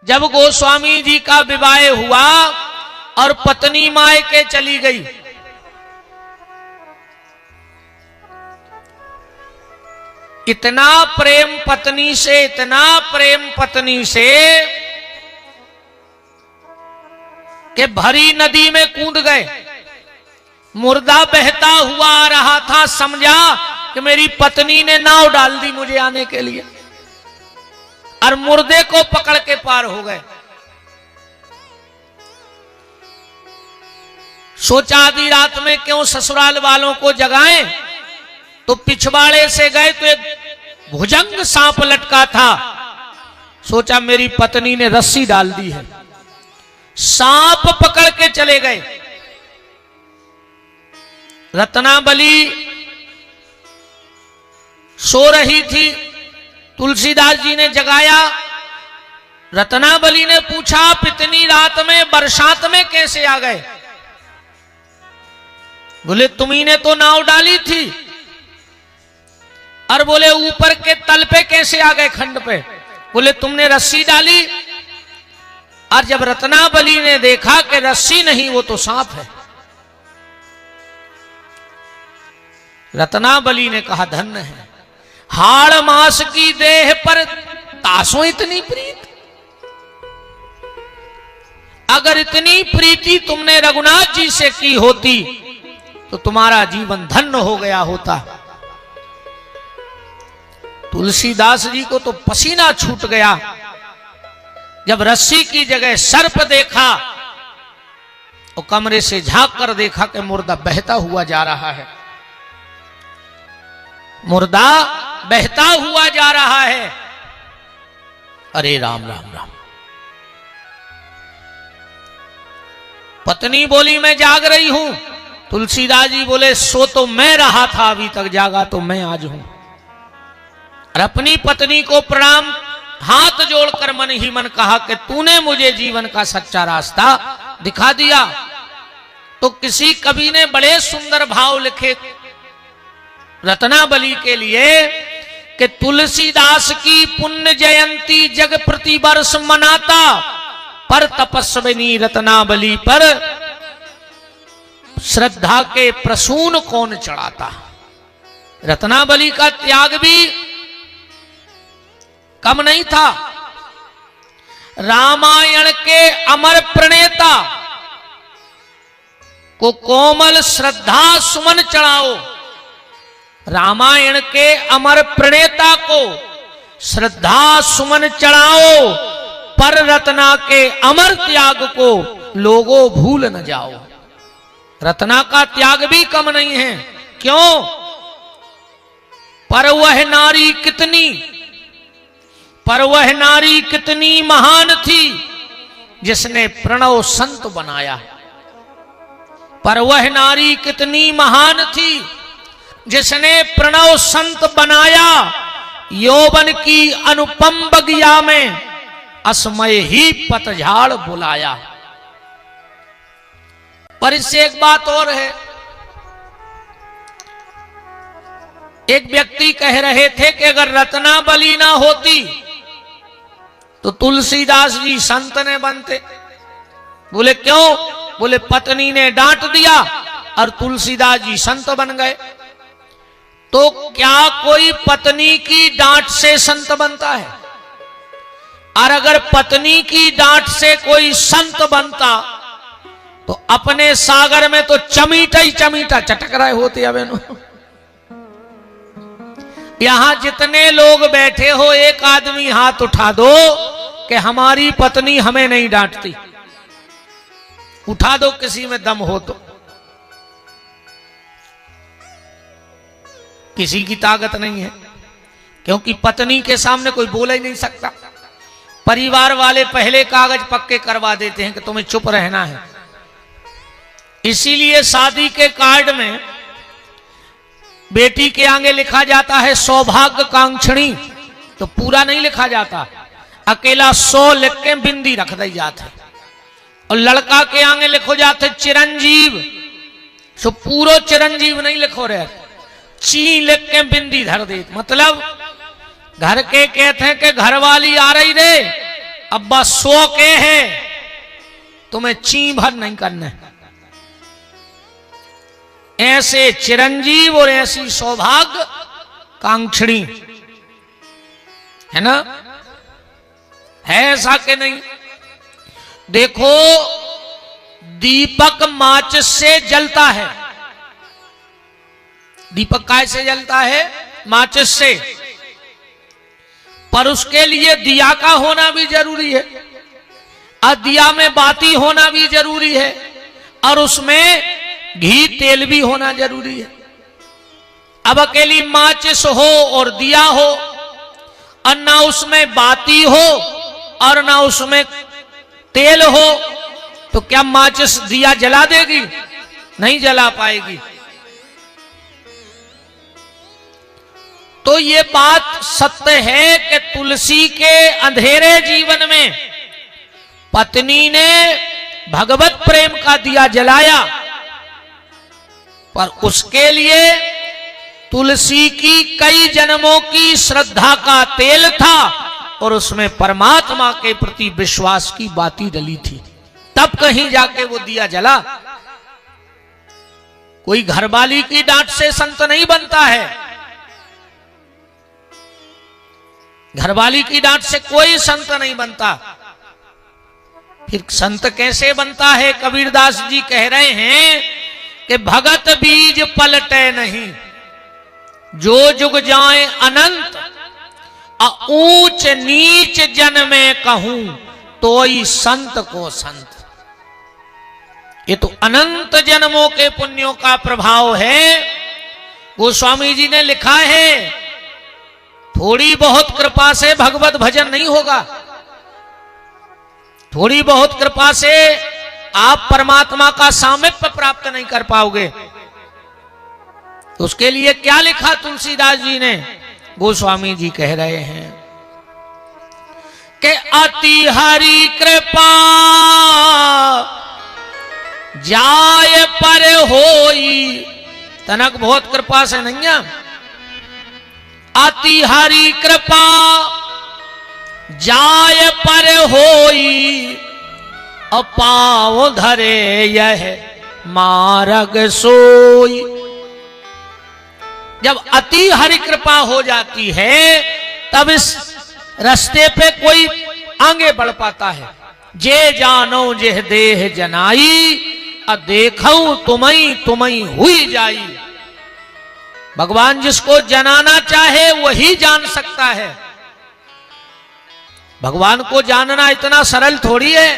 जब गोस्वामी जी का विवाह हुआ और पत्नी मायके चली गई, इतना प्रेम पत्नी से, इतना प्रेम पत्नी से कि भरी नदी में कूद गए। मुर्दा बहता हुआ आ रहा था, समझा कि मेरी पत्नी ने नाव डाल दी मुझे आने के लिए, और मुर्दे को पकड़ के पार हो गए। सोचा आधी रात में क्यों ससुराल वालों को जगाएं, तो पिछवाड़े से गए तो एक भुजंग सांप लटका था। सोचा मेरी पत्नी ने रस्सी डाल दी है, सांप पकड़ के चले गए। रत्नाबली सो रही थी, तुलसीदास जी ने जगाया। रत्नाबली ने पूछा आप इतनी रात में बरसात में कैसे आ गए? बोले तुम्ही ने तो नाव डाली थी। और बोले ऊपर के तल पे कैसे आ गए, खंड पे? बोले तुमने रस्सी डाली। और जब रत्नाबली ने देखा कि रस्सी नहीं वो तो सांप है, रत्नाबली ने कहा धन्य है हाड़ मास की देह पर तासो इतनी प्रीत। अगर इतनी प्रीति तुमने रघुनाथ जी से की होती तो तुम्हारा जीवन धन्य हो गया होता। तुलसीदास जी को तो पसीना छूट गया जब रस्सी की जगह सर्प देखा और कमरे से झांक कर देखा कि मुर्दा बहता हुआ जा रहा है, मुर्दा बहता हुआ जा रहा है। अरे राम राम राम। पत्नी बोली मैं जाग रही हूं। तुलसीदास जी बोले सो तो मैं रहा था, अभी तक जागा तो मैं आज हूं। और अपनी पत्नी को प्रणाम हाथ जोड़कर मन ही मन कहा कि तूने मुझे जीवन का सच्चा रास्ता दिखा दिया। तो किसी कवि ने बड़े सुंदर भाव लिखे रत्नाबली के लिए कि तुलसीदास की पुण्य जयंती जग प्रति वर्ष मनाता, पर तपस्विनी रत्नाबली पर श्रद्धा के प्रसून कौन चढ़ाता। रत्नाबली का त्याग भी कम नहीं था। रामायण के अमर प्रणेता को कोमल श्रद्धा सुमन चढ़ाओ, रामायण के अमर प्रणेता को श्रद्धा सुमन चढ़ाओ, पर रत्ना के अमर त्याग को लोगों भूल न जाओ। रत्ना का त्याग भी कम नहीं है। क्यों? पर वह नारी कितनी महान थी जिसने प्रणव संत बनाया। पर वह नारी कितनी महान थी जिसने प्रणव संत बनाया। यौवन की अनुपम बगिया में असमय ही पतझड़ बुलाया। पर इससे एक बात और है। एक व्यक्ति कह रहे थे कि अगर रत्नाबली ना होती तो तुलसीदास जी संत ने बनते। बोले क्यों? बोले पत्नी ने डांट दिया और तुलसीदास जी संत बन गए। तो क्या कोई पत्नी की डांट से संत बनता है? और अगर पत्नी की डांट से कोई संत बनता तो अपने सागर में तो चमीटा ही चमीटा चटक रहे होते। अब यहां जितने लोग बैठे हो एक आदमी हाथ उठा दो कि हमारी पत्नी हमें नहीं डांटती। उठा दो किसी में दम हो तो। किसी की ताकत नहीं है, क्योंकि पत्नी के सामने कोई बोल ही नहीं सकता। परिवार वाले पहले कागज पक्के करवा देते हैं कि तुम्हें चुप रहना है। इसीलिए शादी के कार्ड में बेटी के आगे लिखा जाता है सौभाग्य कांक्षणी, तो पूरा नहीं लिखा जाता, अकेला 100 लिख के बिंदी रख दी जाती। और लड़का के आगे लिखो जाते चिरंजीव, सो पूरो चिरंजीव नहीं लिखो रहे, ची लिख के बिंदी धर दे। मतलब घर के कहते हैं कि घरवाली आ रही रे अब्बा 100 के हैं, तुम्हें ची भर नहीं करना। ऐसे चिरंजीव और ऐसी सौभाग्य कांक्षणी है ना, है ऐसा कि नहीं? देखो, दीपक माचिस से जलता है। दीपक काय से जलता है? माचिस से। पर उसके लिए दिया का होना भी जरूरी है, और दिया में बाती होना भी जरूरी है, और उसमें घी तेल भी होना जरूरी है। अब अकेली माचिस हो और दिया हो, और ना उसमें बाती हो और ना उसमें तेल हो, तो क्या माचिस दिया जला देगी? नहीं जला पाएगी। तो ये बात सत्य है कि तुलसी के अंधेरे जीवन में पत्नी ने भगवत प्रेम का दिया जलाया, पर उसके लिए तुलसी की कई जन्मों की श्रद्धा का तेल था, और उसमें परमात्मा के प्रति विश्वास की बाती डली थी, तब कहीं जाके वो दिया जला। कोई घरवाली की डांट से संत नहीं बनता है, घरवाली की डांट से कोई संत नहीं बनता। फिर संत कैसे बनता है? कबीरदास जी कह रहे हैं कि भगत बीज पलटे नहीं, जो जुग जाए अनंत, ऊंच नीच जन में कहूं तो ही संत को संत। ये तो अनंत जन्मों के पुण्यों का प्रभाव है। गोस्वामी जी ने लिखा है, थोड़ी बहुत कृपा से भगवत भजन नहीं होगा, थोड़ी बहुत कृपा से आप परमात्मा का सामीप्य प्राप्त नहीं कर पाओगे। उसके लिए क्या लिखा तुलसीदास जी ने? गोस्वामी जी कह रहे हैं कि अति हरि कृपा जाय पर होई। तनक बहुत कृपा से नहीं है, अति हरि कृपा जाय पर होई, अपाव धरे यह मार्ग सोई। जब अति हरि कृपा हो जाती है, तब इस रास्ते पे कोई आगे बढ़ पाता है। जे जानो जेह देह जनाई, देखऊं तुम्हीं तुम्हीं हुई जाई। भगवान जिसको जनाना चाहे वही जान सकता है। भगवान को जानना इतना सरल थोड़ी है।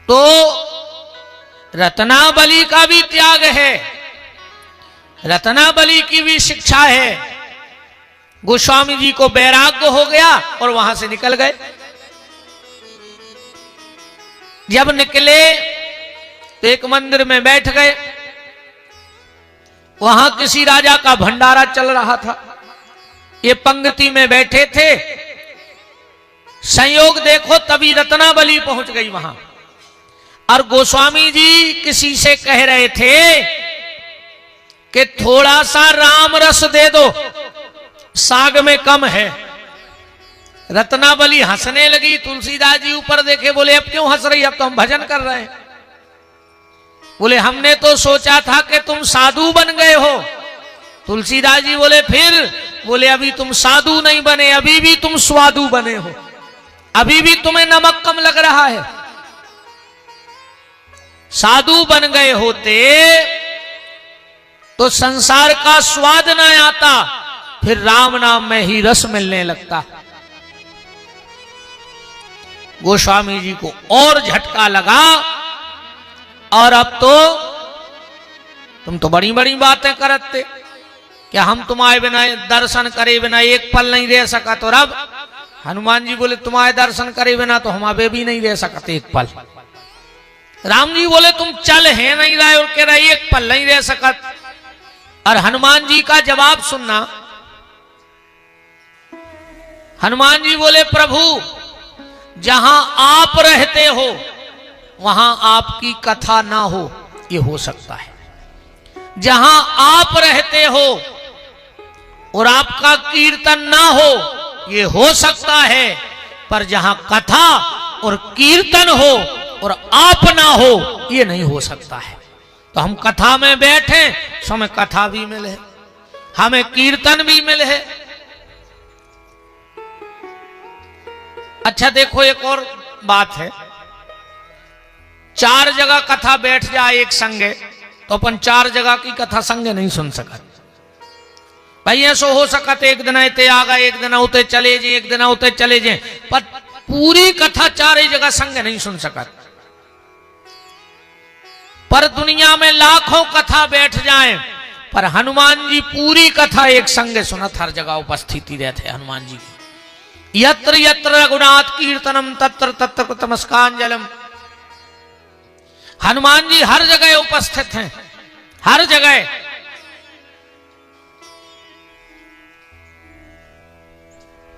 तो रत्नावली का भी त्याग है, रत्नावली की भी शिक्षा है। गोस्वामी जी को वैराग्य हो गया और वहां से निकल गए। जब निकले तो एक मंदिर में बैठ गए, वहां किसी राजा का भंडारा चल रहा था। ये पंक्ति में बैठे थे, संयोग देखो तभी रत्नावली पहुंच गई वहां। और गोस्वामी जी किसी से कह रहे थे कि थोड़ा सा राम रस दे दो, साग में कम है। रत्नावली हंसने लगी। तुलसीदास जी ऊपर देखे, बोले अब क्यों हंस रही? अब तो हम भजन कर रहे हैं। बोले हमने तो सोचा था कि तुम साधु बन गए हो। तुलसीदास जी बोले फिर? बोले अभी तुम साधु नहीं बने, अभी भी तुम स्वादु बने हो, अभी भी तुम्हें नमक कम लग रहा है। साधु बन गए होते तो संसार का स्वाद न आता, फिर राम नाम में ही रस मिलने लगता। गोस्वामी जी को और झटका लगा, और अब तो तुम तो बड़ी बड़ी बातें करते, क्या हम तुम्हारे बिना दर्शन करे बिना एक पल नहीं रह सका? तो रब हनुमान जी बोले तुम्हारे दर्शन करे बिना तो हम अबे भी नहीं रह सकते एक पल। राम जी बोले तुम चल है नहीं रहे और कह रहे एक पल नहीं रह सकत। और हनुमान जी का जवाब सुनना। हनुमान जी बोले प्रभु जहां आप रहते हो वहां आपकी कथा ना हो, ये हो सकता है। जहां आप रहते हो और आपका कीर्तन ना हो ये हो सकता है, पर जहां कथा और कीर्तन हो और आप ना हो ये नहीं हो सकता है। तो हम कथा में बैठे सो हमें कथा भी मिले, हमें कीर्तन भी मिले। अच्छा देखो एक और बात है, 4 जगह कथा बैठ जाए एक संगे तो अपन 4 जगह की कथा संगे नहीं सुन सकते। भाई ऐसा हो सकत एक दिन इते आ गए, एक दिन उते चले जाए, एक दिन उते चले जाए, पर पूरी कथा 4 जगह संग नहीं सुन सकत। पर दुनिया में लाखों कथा बैठ जाए, पर हनुमान जी पूरी कथा एक संगे सुनत, हर जगह उपस्थिति रहते हनुमान जी की। यत्र यत्र रघुनाथ कीर्तनम तत्र तत्र कृतमस्कांजलम। हनुमान जी हर जगह उपस्थित हैं, हर जगह।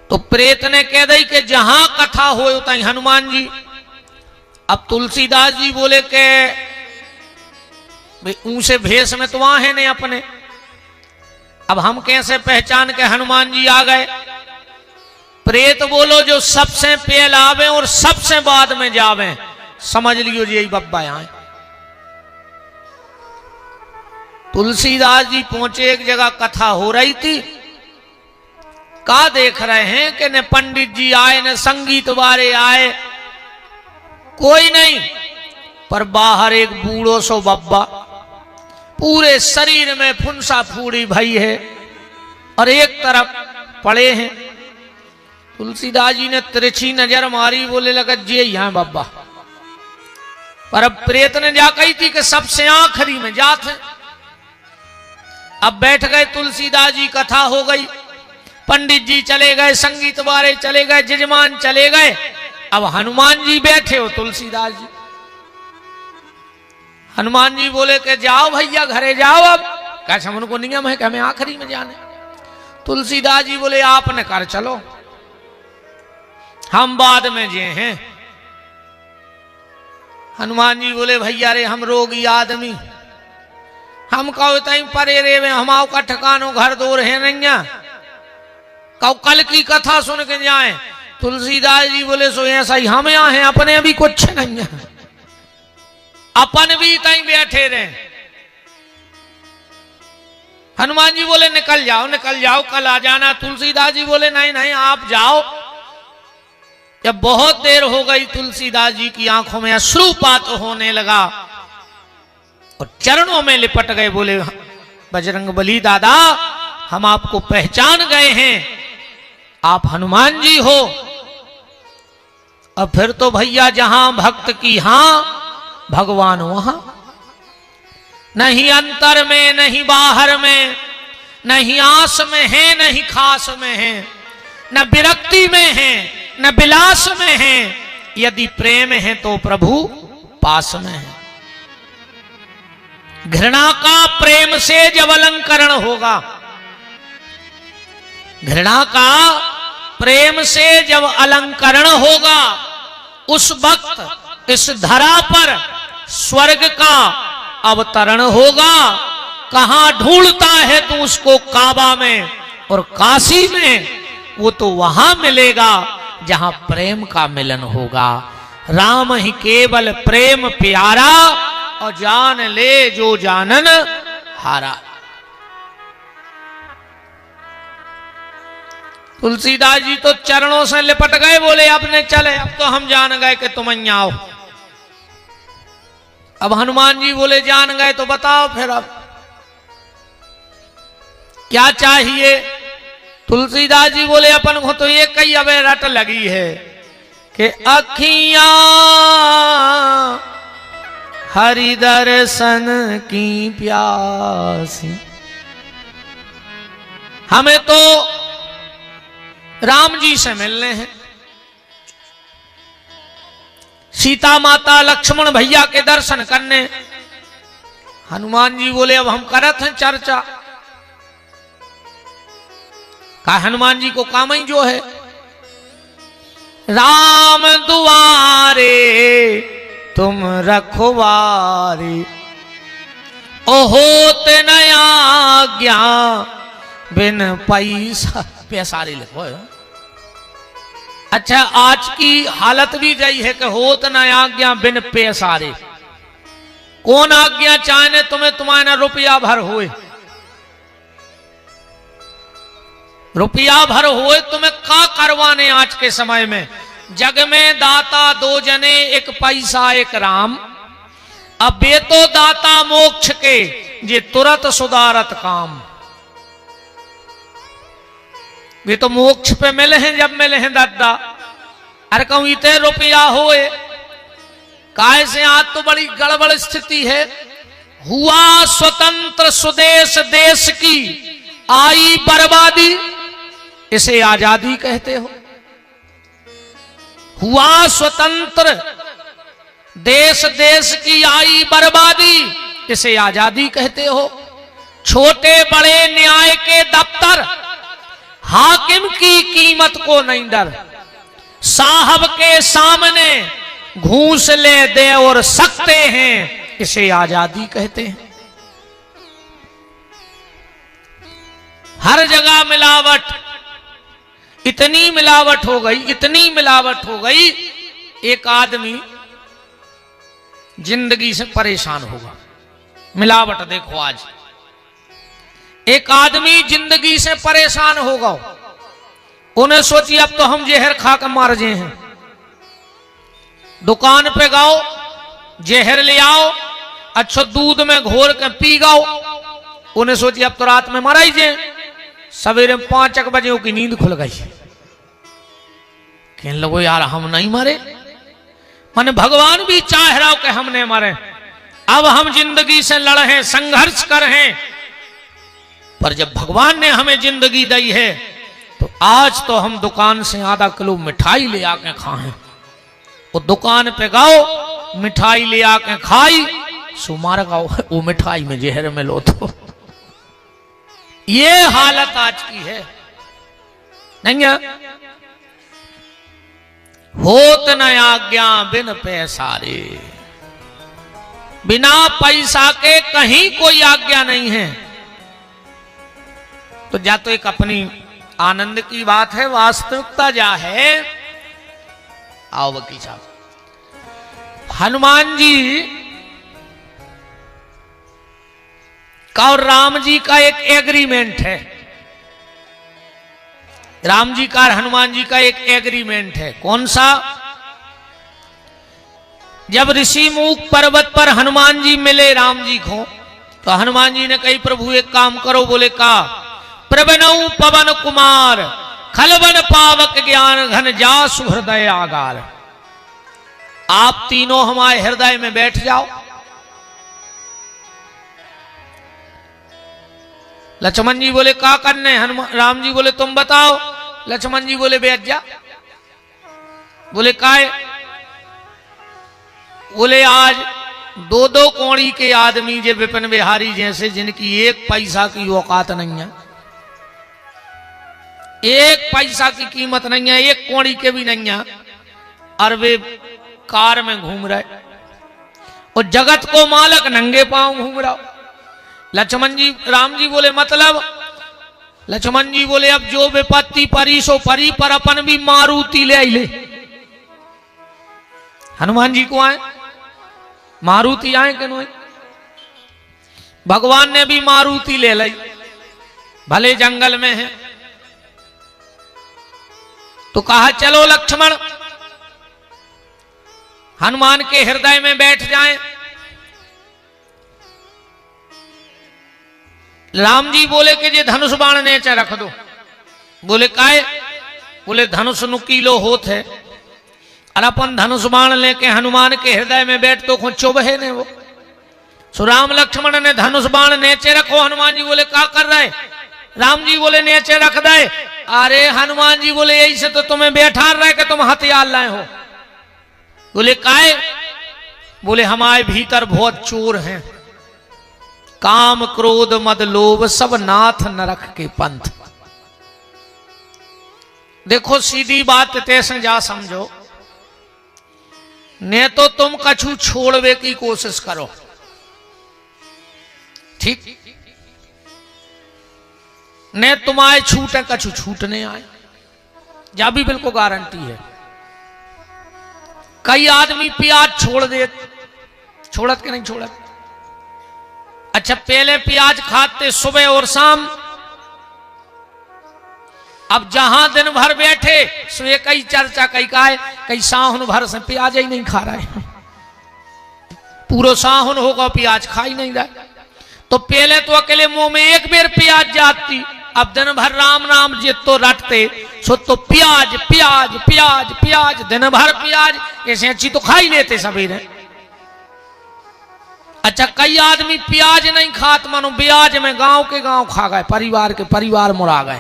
तो प्रेत ने कह दी कि जहां कथा हो उतई हनुमान जी। अब तुलसीदास जी बोले के भाई ऊंचे भेष में तो वहां है नहीं अपने, अब हम कैसे पहचान के हनुमान जी आ गए। प्रेत बोलो जो सबसे पहले आवे और सबसे बाद में जावे, समझ लियो जी यही बब्बा यहां। तुलसीदास जी पहुंचे एक जगह, कथा हो रही थी। का देख रहे हैं कि न पंडित जी आए न संगीत वाले आए, कोई नहीं, पर बाहर एक बूढ़ो सो बब्बा पूरे शरीर में फुंसा फूड़ी भई है और एक तरफ पड़े हैं। तुलसीदास जी ने तिरछी नजर मारी, बोले लगा जी यहां बब्बा। पर अब प्रेत ने जा कही थी कि सबसे आखिरी में जात है। अब बैठ गए तुलसीदास जी, कथा हो गई, पंडित जी चले गए, संगीत वाले चले गए, जजमान चले गए, अब हनुमान जी बैठे हो तुलसीदास जी। हनुमान जी बोले कि जाओ भैया घरे जाओ। अब कैसे उनको नियम है कि हमें आखिरी में जाने। तुलसीदास जी बोले आपने कर चलो, हम बाद में जे हैं। हनुमान जी बोले भैया रे हम रोगी आदमी, हम कहो तई परे रे में हमाओ का ठिकानो घर दूर है नहीं, कहो कल की कथा सुन के जाए। तुलसीदास जी बोले सो ऐसा ही हम यहाँ हैं, अपने अभी कुछ नहीं है, अपन भी तई बैठे रहे। हनुमान जी बोले निकल जाओ निकल जाओ, कल आ जाना। तुलसीदास जी बोले नहीं नहीं आप जाओ। जब बहुत देर हो गई, तुलसीदास जी की आंखों में अश्रुपात होने लगा और चरणों में लिपट गए। बोले बजरंगबली दादा हम आपको पहचान गए हैं, आप हनुमान जी हो। अब फिर तो भैया जहां भक्त की हां भगवान वहां, नहीं अंतर में नहीं बाहर में, नहीं आस में है नहीं खास में है, न विरक्ति में है न विलास में है। यदि प्रेम है तो प्रभु पास में है। घृणा का प्रेम से जब अलंकरण होगा, घृणा का प्रेम से जब अलंकरण होगा, उस वक्त इस धरा पर स्वर्ग का अवतरण होगा। कहां ढूंढता है तू उसको काबा में और काशी में, वो तो वहां मिलेगा जहां प्रेम का मिलन होगा। राम ही केवल प्रेम प्यारा और जान ले जो जानन हारा। तुलसीदास जी तो चरणों से लिपट गए, बोले अब ने चले, अब तो हम जान गए कि तुम यहाँ आओ। अब हनुमान जी बोले जान गए तो बताओ फिर अब क्या चाहिए। तुलसीदास जी बोले अपन को तो ये कई अब रट लगी है कि अखियां हरि दर्शन की प्यासी। हमें तो राम जी से मिलने हैं, सीता माता लक्ष्मण भैया के दर्शन करने। हनुमान जी बोले अब हम करत हैं चर्चा। का हनुमान जी को काम ही जो है, राम दुआरे तुम रखवारे, ओ होत न आज्ञा बिन पैसा पैसारे लिखो है। अच्छा आज की हालत भी यही है कि होत न आज्ञा बिन पैसारे। कौन आज्ञा चाहने तुम्हें तुम्हारा रुपया भर होए, रुपया भर होए तुम्हें का करवाने। आज के समय में जग में दाता दो जने, एक पैसा एक राम। अब बे तो दाता मोक्ष के, जे तुरंत सुधारत काम। वे तो मोक्ष पे मिले हैं जब मिले हैं दादा। अरे कहूं इतने रुपया होए काय से, आज तो बड़ी गड़बड़ स्थिति है। हुआ स्वतंत्र स्वदेश देश की आई बर्बादी, इसे आजादी कहते हो। हुआ स्वतंत्र देश देश की आई बर्बादी, इसे आजादी कहते हो। छोटे बड़े न्याय के दफ्तर, हाकिम की कीमत को नहीं डर। साहब के सामने घूस ले दे और सकते हैं, इसे आजादी कहते हैं। हर जगह मिलावट, इतनी मिलावट हो गई, इतनी मिलावट हो गई, एक आदमी जिंदगी से परेशान होगा। मिलावट देखो आज, एक आदमी जिंदगी से परेशान होगा। उन्हें सोची अब तो हम जहर खा कर मार जे हैं। दुकान पे गाओ, जहर ले आओ, अच्छा दूध में घोर के पी गाओ। उन्हें सोची अब तो रात में मरा ही जे। सवेरे 5 बजे की नींद खुल गई। कहने लगो यार हम नहीं मरे, माने भगवान भी चाह रहा हो कि हमने मरे। अब हम जिंदगी से लड़े हैं, संघर्ष कर हैं, पर जब भगवान ने हमें जिंदगी दी है तो आज तो हम दुकान से आधा किलो मिठाई ले आके खाएं। वो दुकान पे गाओ, मिठाई ले आके खाई, सुमार गाओ वो मिठाई में जहर में लो। तो ये हालत आज की है। नहीं है? होत न आज्ञा बिन पैसारे। बिना पैसा के कहीं कोई आज्ञा नहीं है। तो जा तो एक अपनी आनंद की बात है, वास्तविकता जा है। आओ वकील साहब, हनुमान जी का और राम जी का एक एग्रीमेंट है। राम जी का और हनुमान जी का एक एग्रीमेंट है। कौन सा? जब ऋषि मूक पर्वत पर हनुमान जी मिले राम जी को, तो हनुमान जी ने कही प्रभु एक काम करो। बोले का? प्रबनऊ पवन कुमार, खलवन पावक ज्ञान घन जासु हृदय आगार। आप तीनों हमारे हृदय में बैठ जाओ। लक्ष्मण जी बोले का करने? हनुमान राम जी बोले तुम बताओ। लक्ष्मण जी बोले बैठ जा। बोले काय? बोले आज 2-2 कौड़ी के आदमी जे विपिन बिहारी जैसे, जिनकी एक पैसा की औकात नहीं है, एक पैसा की कीमत नहीं है, एक कौड़ी के भी नहीं है, और वे कार में घूम रहे और जगत को मालक नंगे पांव घूम रहा। लक्ष्मण जी राम जी बोले मतलब? लक्ष्मण जी बोले अब जो विपत्ति परी सो परी, पर अपन भी मारुति ले आइले। हनुमान जी को आए, मारुति आए कि नहीं? भगवान ने भी मारुति ले ली, भले जंगल में है। तो कहा चलो लक्ष्मण हनुमान के हृदय में बैठ जाएं। राम जी बोले कि जे धनुष बाण नीचे रख दो। बोले काहे? बोले धनुष नुकीलो होत है, और अपन धनुष बाण लेके हनुमान के हृदय में बैठ तो खुद चुभे ने वो। सो राम लक्ष्मण ने धनुष बाण नीचे रखो। हनुमान जी बोले क्या कर रहे? राम जी बोले नीचे रख दे। अरे हनुमान जी बोले यही से तो तुम्हें बैठा रहे कि तुम हथियार लाए हो। बोले काहे? बोले हमारे भीतर बहुत चोर हैं, काम क्रोध मद लोभ सब नाथ नरक के पंथ। देखो सीधी बात तैसे जा समझो, ने तो तुम कछु छोड़वे की कोशिश करो, ठीक, ने तुम्हारे छूटे कछु छूटने आए, जा भी बिल्कुल गारंटी है। कई आदमी प्याज छोड़ दे, छोड़त के नहीं छोड़त। अच्छा पहले प्याज खाते सुबह और शाम, अब जहां दिन भर बैठे सुबह कई चर्चा कई काय कई साहुन भर से प्याज ही नहीं खा रहे, पूरा साहुन होगा प्याज खा ही नहीं रहा। तो पहले तो अकेले मुंह में एक बेर प्याज जाती, अब दिन भर राम नाम जित तो रटते सो तो प्याज प्याज प्याज प्याज, दिन भर प्याज, ऐसे अच्छी तो खा ही लेते सवेरे। अच्छा कई आदमी प्याज नहीं खात, मानो ब्याज में गांव के गांव खा गए, परिवार के परिवार मुड़ा गए।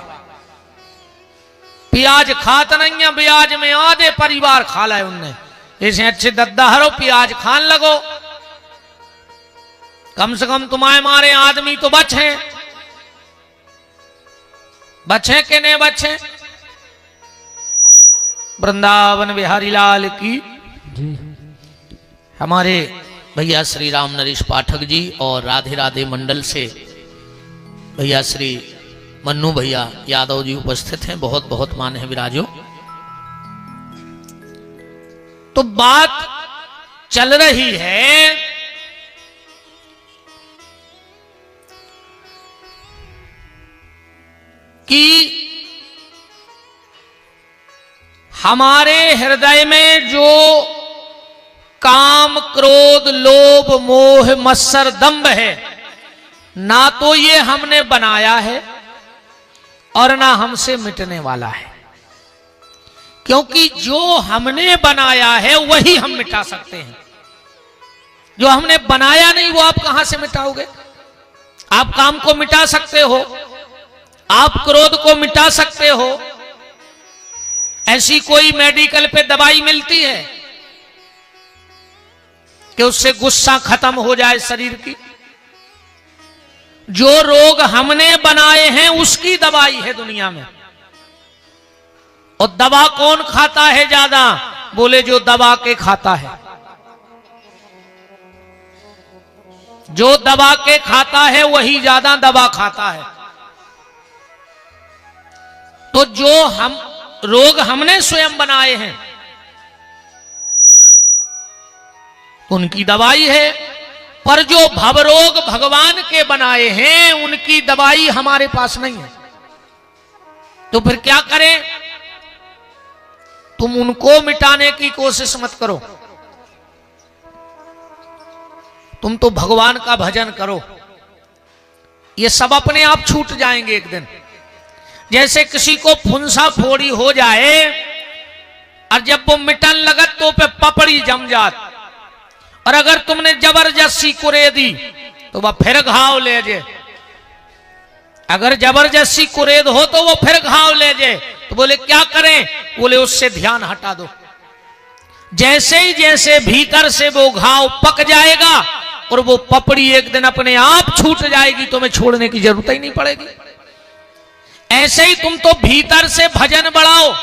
प्याज खात नहीं है, ब्याज में आधे परिवार खा लाए उनने। ऐसे अच्छे दद्दाहरो प्याज खान लगो, कम से कम तुम्हारे मारे आदमी तो बचे, बचे के नहीं बचे। वृंदावन बिहारी लाल की। हमारे भैया श्री राम नरेश पाठक जी और राधे राधे मंडल से भैया श्री मन्नू भैया यादव जी उपस्थित हैं, बहुत बहुत मान है विराजो। तो बात चल रही है कि हमारे हृदय में जो काम क्रोध लोभ मोह मत्सर दंभ है, ना तो ये हमने बनाया है और ना हमसे मिटने वाला है। क्योंकि जो हमने बनाया है वही हम मिटा सकते हैं, जो हमने बनाया नहीं वो आप कहां से मिटाओगे। आप काम को मिटा सकते हो, आप क्रोध को मिटा सकते हो, ऐसी कोई मेडिकल पे दवाई मिलती है कि उससे गुस्सा खत्म हो जाए शरीर की। जो रोग हमने बनाए हैं उसकी दवाई है दुनिया में। और दवा कौन खाता है ज्यादा, बोले जो दबा के खाता है। जो दबा के खाता है वही ज्यादा दवा खाता है। तो जो हम रोग हमने स्वयं बनाए हैं उनकी दवाई है, पर जो भवरोग भगवान के बनाए हैं उनकी दवाई हमारे पास नहीं है। तो फिर क्या करें, तुम उनको मिटाने की कोशिश मत करो, तुम तो भगवान का भजन करो, ये सब अपने आप छूट जाएंगे एक दिन। जैसे किसी को फुंसा फोड़ी हो जाए और जब वो मिटन लगत तो पे पपड़ी जम जात, और अगर तुमने जबरदस्ती कुरे दी तो वह फिर घाव ले जे। अगर जबरदस्ती कुरेद हो तो वो फिर घाव ले जे। तो बोले क्या करें, बोले उससे ध्यान हटा दो। जैसे ही जैसे भीतर से वो घाव पक जाएगा और वो पपड़ी एक दिन अपने आप छूट जाएगी, तुम्हें छोड़ने की जरूरत ही नहीं पड़ेगी। ऐसे ही तुम तो भीतर से भजन बढ़ाओ,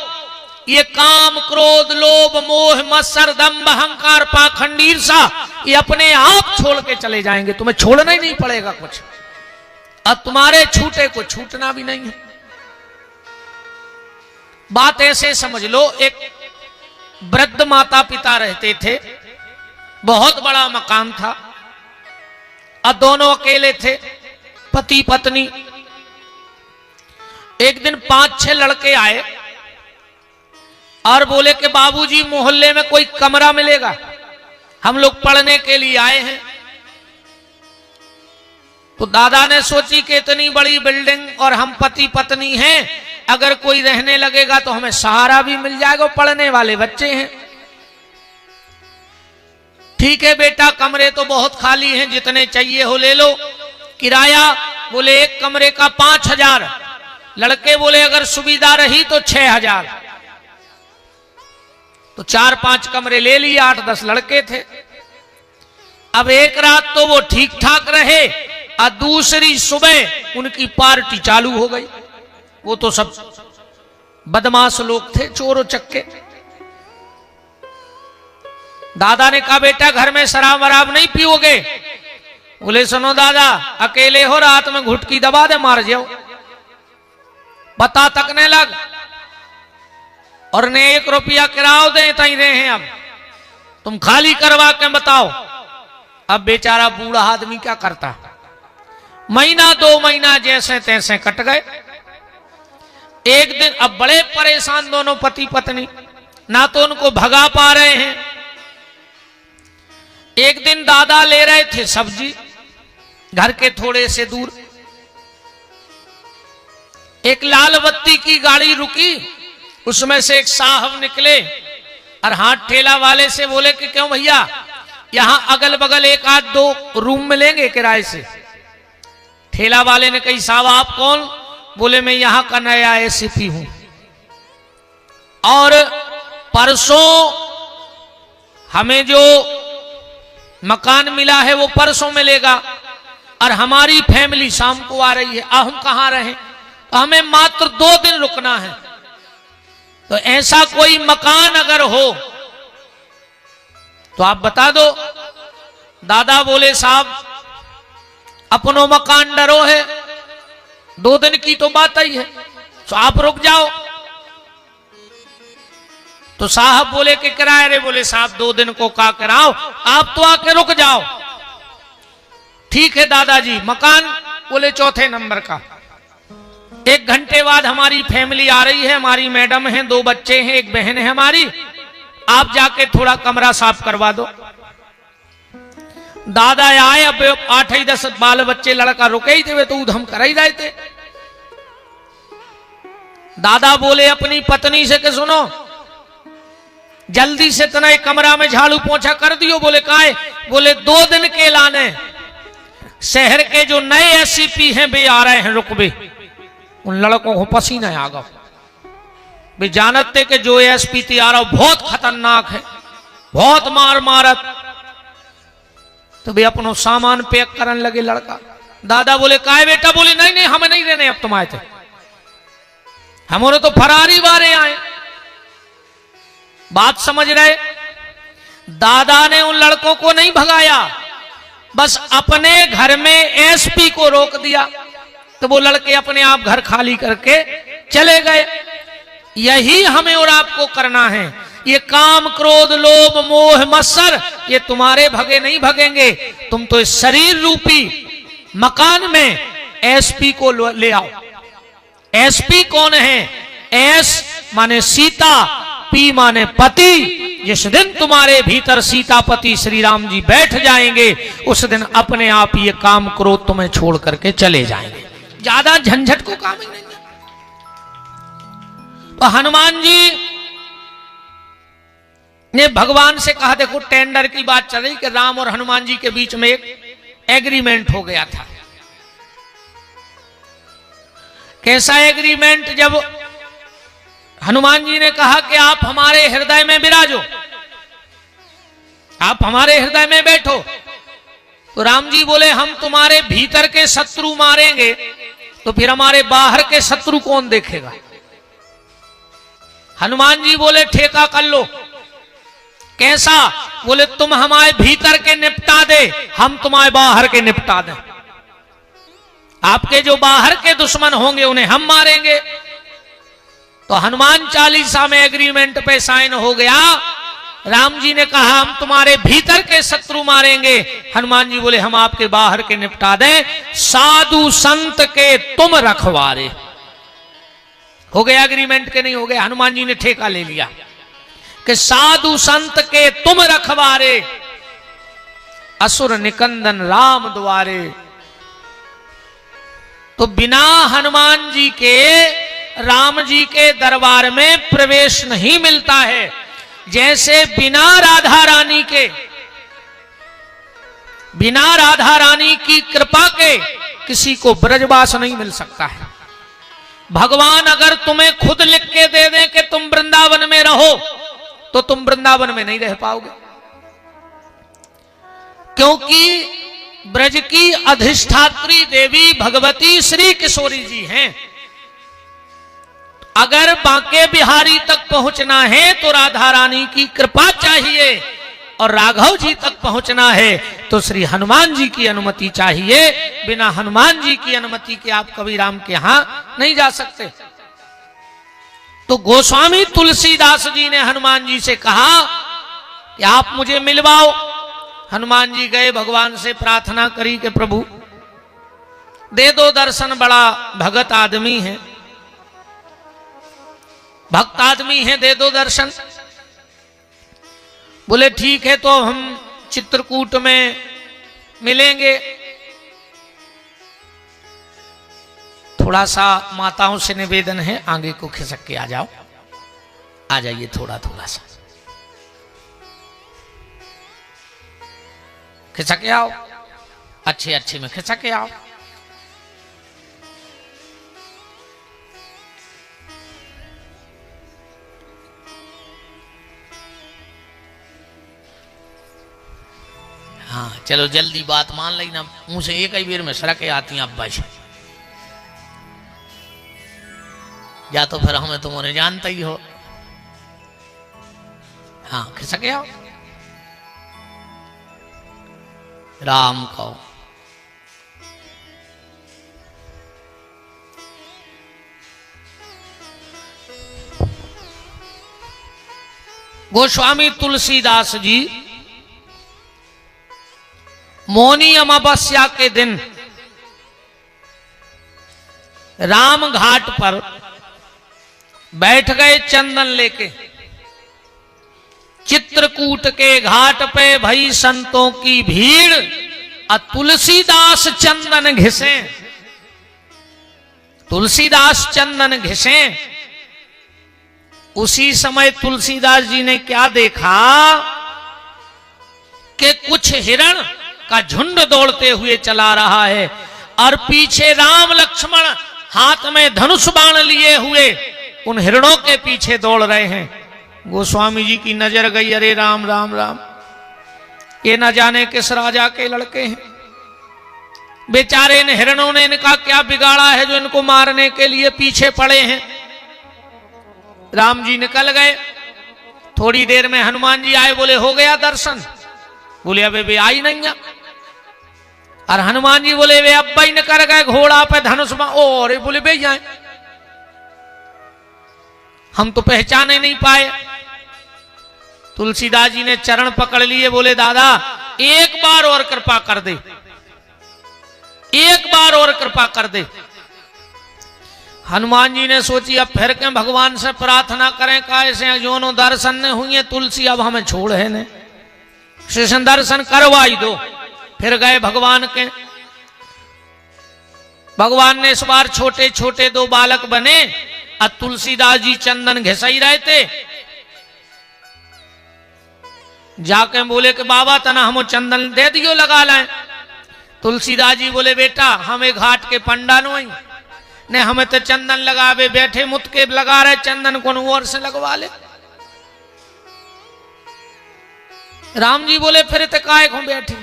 ये काम क्रोध लोभ मोह मत्सर दंभ अहंकार पाखंड ईर्षा ये अपने आप छोड़ के चले जाएंगे, तुम्हें छोड़ना ही नहीं पड़ेगा कुछ। अब तुम्हारे छूटे को छूटना भी नहीं है। बात ऐसे समझ लो, एक वृद्ध माता पिता रहते थे, बहुत बड़ा मकान था और दोनों अकेले थे, पति पत्नी। एक दिन 5-6 लड़के आए और बोले कि बाबूजी मोहल्ले में कोई कमरा मिलेगा, हम लोग पढ़ने के लिए आए हैं। तो दादा ने सोची कि इतनी बड़ी बिल्डिंग और हम पति पत्नी हैं, अगर कोई रहने लगेगा तो हमें सहारा भी मिल जाएगा, पढ़ने वाले बच्चे हैं। ठीक है बेटा, कमरे तो बहुत खाली हैं, जितने चाहिए हो ले लो। किराया बोले एक कमरे का 5,000। लड़के बोले अगर सुविधा रही तो 6,000। तो 4-5 कमरे ले लिए, 8-10 लड़के थे। अब एक रात तो वो ठीक ठाक रहे और दूसरी सुबह उनकी पार्टी चालू हो गई। वो तो सब बदमाश लोग थे, चोर चक्के। दादा ने कहा बेटा घर में शराब वराब नहीं पियोगे? बोले सुनो दादा, अकेले हो, रात में घुटकी दबा दे मार जाओ। पता तकने लग, और ने 1 रुपया किराया दे तई रहे हैं, अब तुम खाली करवा के बताओ। अब बेचारा बूढ़ा आदमी क्या करता, महीना 2 महीना जैसे तैसे कट गए। एक दिन अब बड़े परेशान दोनों पति पत्नी, ना तो उनको भगा पा रहे हैं। एक दिन दादा ले रहे थे सब्जी घर के थोड़े से दूर, एक लाल बत्ती की गाड़ी रुकी, उसमें से एक साहब निकले और हाथ ठेला वाले से बोले कि क्यों भैया, यहां अगल बगल 1 आध 2 रूम मिलेंगे किराए से। ठेला वाले ने कही साहब आप कौन? बोले मैं यहां का नया एसीपी हूं, और परसों हमें जो मकान मिला है वो परसों मिलेगा, और हमारी फैमिली शाम को आ रही है। हम कहां रहें? तो हमें मात्र 2 दिन रुकना है, तो ऐसा कोई मकान अगर हो तो आप बता दो। दादा बोले साहब अपनो मकान डरो है, 2 दिन की तो बात ही है, तो आप रुक जाओ। तो साहब बोले कि किराए रे? बोले साहब 2 दिन को का कराओ, आप तो आके रुक जाओ। ठीक है दादाजी, मकान? बोले 4थे नंबर का। 1 घंटे बाद हमारी फैमिली आ रही है, हमारी मैडम है, 2 बच्चे हैं, 1 बहन है हमारी, आप जाके थोड़ा कमरा साफ करवा दो। दादा आए, अब 8-10 बाल बच्चे लड़का रुके ही थे, तो उधम कर ही रहे थे। दादा बोले अपनी पत्नी से कि सुनो जल्दी से तना एक कमरा में झाड़ू पोंछा कर दियो। बोले काहे? बोले 2 दिन के लाने शहर के जो नए एससीपी हैं वे आ रहे हैं रुकबे, उन लड़कों को पसीना आ गया। वे जानते कि जो एसपी तैयार बहुत खतरनाक है, बहुत मार मारत, तो वे अपनो सामान पैक करने लगे लड़का। दादा बोले काहे बेटा? बोले नहीं नहीं हमें नहीं रहने, अब तुम आए थे, हमारे तो फरारी वाले आए। बात समझ रहे? दादा ने उन लड़कों को नहीं भगाया, बस अपने घर में एसपी को रोक दिया, तो वो लड़के अपने आप घर खाली करके चले गए। यही हमें और आपको करना है। ये काम क्रोध लोभ मोह मत्सर ये तुम्हारे भगे नहीं भगेंगे। तुम तो इस शरीर रूपी मकान में एसपी को ले आओ। एसपी कौन है? एस माने सीता, पी माने पति। जिस दिन तुम्हारे भीतर सीतापति श्री राम जी बैठ जाएंगे, उस दिन अपने आप ये काम क्रोध तुम्हें छोड़ करके चले जाएंगे। ज्यादा झंझट को काम ही नहीं है। तो हनुमान जी ने भगवान से कहा, देखो टेंडर की बात चल रही कि राम और हनुमान जी के बीच में एक एग्रीमेंट हो गया था। कैसा एग्रीमेंट? जब हनुमान जी ने कहा कि आप हमारे हृदय में विराजो, आप हमारे हृदय में बैठो, तो राम जी बोले हम तुम्हारे भीतर के शत्रु मारेंगे तो फिर हमारे बाहर के शत्रु कौन देखेगा? हनुमान जी बोले ठेका कर लो। कैसा? बोले तुम हमारे भीतर के निपटा दे, हम तुम्हारे बाहर के निपटा दें। आपके जो बाहर के दुश्मन होंगे उन्हें हम मारेंगे। तो हनुमान चालीसा में एग्रीमेंट पे साइन हो गया। राम जी ने कहा हम तुम्हारे भीतर के शत्रु मारेंगे, हनुमान जी बोले हम आपके बाहर के निपटा दें। साधु संत के तुम रखवारे। हो गया एग्रीमेंट के नहीं हो गया? हनुमान जी ने ठेका ले लिया कि साधु संत के तुम रखवारे, असुर निकंदन राम द्वारे। तो बिना हनुमान जी के राम जी के दरबार में प्रवेश नहीं मिलता है, जैसे बिना राधा रानी के, बिना राधा रानी की कृपा के किसी को ब्रजवास नहीं मिल सकता है। भगवान अगर तुम्हें खुद लिख के दे दें कि तुम वृंदावन में रहो, तो तुम वृंदावन में नहीं रह पाओगे, क्योंकि ब्रज की अधिष्ठात्री देवी भगवती श्री किशोरी जी हैं। अगर बांके बिहारी तक पहुंचना है तो राधा रानी की कृपा चाहिए, और राघव जी तक पहुंचना है तो श्री हनुमान जी की अनुमति चाहिए। बिना हनुमान जी की अनुमति के आप कभी राम के यहां नहीं जा सकते। तो गोस्वामी तुलसीदास जी ने हनुमान जी से कहा कि आप मुझे मिलवाओ। हनुमान जी गए, भगवान से प्रार्थना करी कि प्रभु दे दो दर्शन, बड़ा भगत आदमी है, भक्त आदमी है, दे दो दर्शन। बोले ठीक है, तो हम चित्रकूट में मिलेंगे। थोड़ा सा माताओं से निवेदन है, आगे को खिसक के आ जाओ, आ जाइए थोड़ा थोड़ा सा खिसक के आओ, अच्छे अच्छे में खिसक के आओ। हाँ चलो जल्दी बात मान ली ना, मुंह से एक ही बेर में सड़कें आती हैं अब्बा जी, या तो फिर हमें तुम्हें जानते ही हो। हाँ खिसके आओ, राम कहो। गोस्वामी तुलसीदास जी मौनी अमावस्या के दिन राम घाट पर बैठ गए चंदन लेके। चित्रकूट के घाट पे भई संतों की भीड़, तुलसीदास चंदन घिसे, तुलसीदास चंदन घिसे। उसी समय तुलसीदास जी ने क्या देखा कि कुछ हिरण का झुंड दौड़ते हुए चला रहा है और पीछे राम लक्ष्मण हाथ में धनुष बाण लिए हुए उन हिरणों के पीछे दौड़ रहे हैं। गोस्वामी जी की नजर गई, अरे राम राम राम, ये न जाने किस राजा के लड़के हैं। बेचारे इन हिरणों ने इनका क्या बिगाड़ा है जो इनको मारने के लिए पीछे पड़े हैं। राम जी निकल गए। थोड़ी देर में हनुमान जी आए, बोले हो गया दर्शन? बोले अबे वे आई नहीं। और हनुमान जी बोले वे अब्बा ही न कर गए, घोड़ा पे धनुष और बोले वे आए, हम तो पहचाने नहीं पाए। तुलसीदास जी ने चरण पकड़ लिए, बोले दादा एक बार और कृपा कर दे, एक बार और कृपा कर दे। हनुमान जी ने सोची अब फिर के भगवान से प्रार्थना करें, कैसे जोनो दर्शन ने हुई है तुलसी, अब हमें छोड़ है ने, शेषन दर्शन करवाई दो। फिर गए भगवान के। भगवान ने इस बार छोटे छोटे दो बालक बने और तुलसीदास जी चंदन घिसाई रहे थे। जाके बोले कि बाबा तना हम चंदन दे दियो लगा लाए। तुलसीदास जी बोले बेटा हमें घाट के पंडा नहीं ने, हमें तो चंदन लगावे बैठे, मुत के लगा रहे चंदन को और से लगवा ले। राम जी बोले फिर तो काय को बैठी?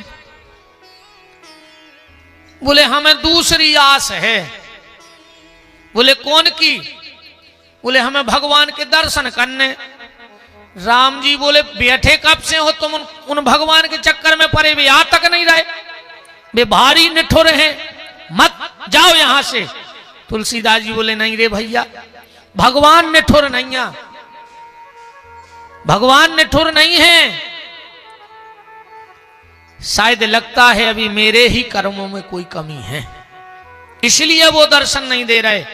बोले हमें दूसरी आस है। बोले कौन की? बोले हमें भगवान के दर्शन करने। राम जी बोले बैठे कब से हो तुम उन भगवान के चक्कर में पड़े, वे यहां तक नहीं रहे, वे भारी निठुर हैं, मत जाओ यहां से। तुलसीदास जी बोले नहीं रे भैया, भगवान निठुर नहीं है, भगवान निठुर नहीं है, शायद लगता है अभी मेरे ही कर्मों में कोई कमी है, इसलिए वो दर्शन नहीं दे रहे।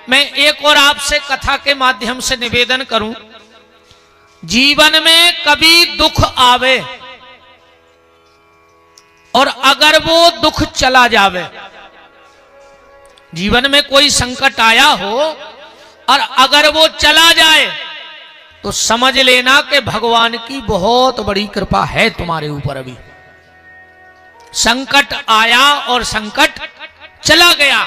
मैं एक और आपसे कथा के माध्यम से निवेदन करूं, जीवन में कभी दुख आवे और अगर वो दुख चला जावे, जीवन में कोई संकट आया हो और अगर वो चला जाए तो समझ लेना कि भगवान की बहुत बड़ी कृपा है तुम्हारे ऊपर। अभी संकट आया और संकट चला गया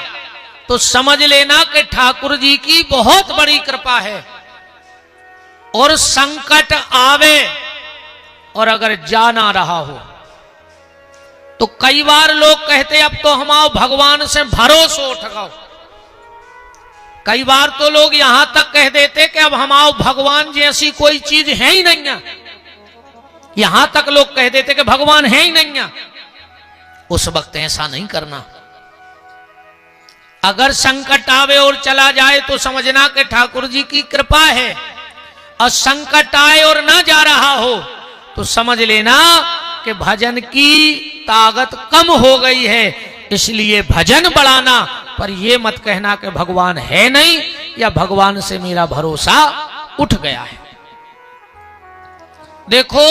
तो समझ लेना कि ठाकुर जी की बहुत बड़ी कृपा है। और संकट आवे और अगर जा ना रहा हो तो कई बार लोग कहते अब तो हम आओ भगवान से भरोसा उठ गओ। कई बार तो लोग यहां तक कह देते कि अब हम आओ भगवान जैसी कोई चीज है ही नहीं है, यहां तक लोग कह देते कि भगवान है ही नहीं है। उस वक्त ऐसा नहीं करना। अगर संकट आवे और चला जाए तो समझना कि ठाकुर जी की कृपा है, और संकट आए और ना जा रहा हो तो समझ लेना कि भजन की ताकत कम हो गई है। इसलिए भजन बढ़ाना, पर यह मत कहना कि भगवान है नहीं या भगवान से मेरा भरोसा उठ गया है। देखो,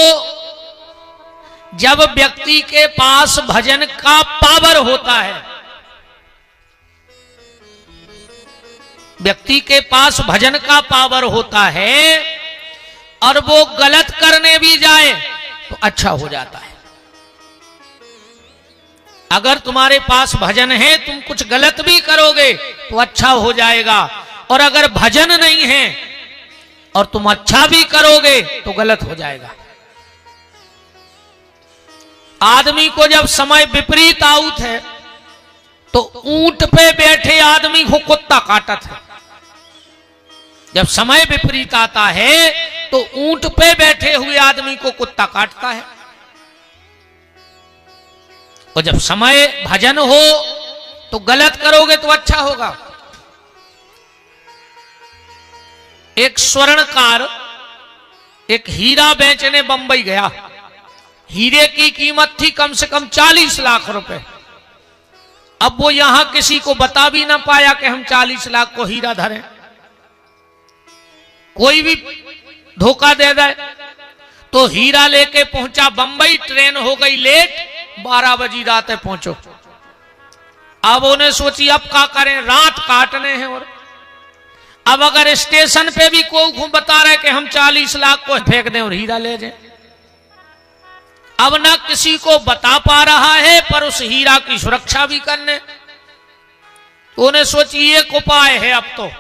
जब व्यक्ति के पास भजन का पावर होता है, व्यक्ति के पास भजन का पावर होता है और वो गलत करने भी जाए तो अच्छा हो जाता है। अगर तुम्हारे पास भजन है, तुम कुछ गलत भी करोगे तो अच्छा हो जाएगा, और अगर भजन नहीं है और तुम अच्छा भी करोगे तो गलत हो जाएगा। आदमी को जब समय विपरीत आउत है तो ऊंट पे बैठे आदमी को कुत्ता काटत है। जब समय विपरीत आता है तो ऊंट पे बैठे हुए आदमी को कुत्ता काटता है, और जब समय भजन हो तो गलत करोगे तो अच्छा होगा। एक स्वर्णकार एक हीरा बेचने बंबई गया। हीरे की कीमत थी कम से कम 40 लाख रुपए। अब वो यहां किसी को बता भी ना पाया कि हम 40 लाख को हीरा धरें, कोई भी धोखा दे दे। तो हीरा लेके पहुंचा बंबई, ट्रेन हो गई लेट, 12 बजी रात पहुंचो। अब उन्हें सोची अब क्या करें, रात काटने हैं। और अब अगर स्टेशन पे भी कोई बता रहे कि हम 40 लाख को फेंक दें और हीरा ले जाए, अब ना किसी को बता पा रहा है पर उस हीरा की सुरक्षा भी करने। उन्हें सोची एक उपाय है, अब तो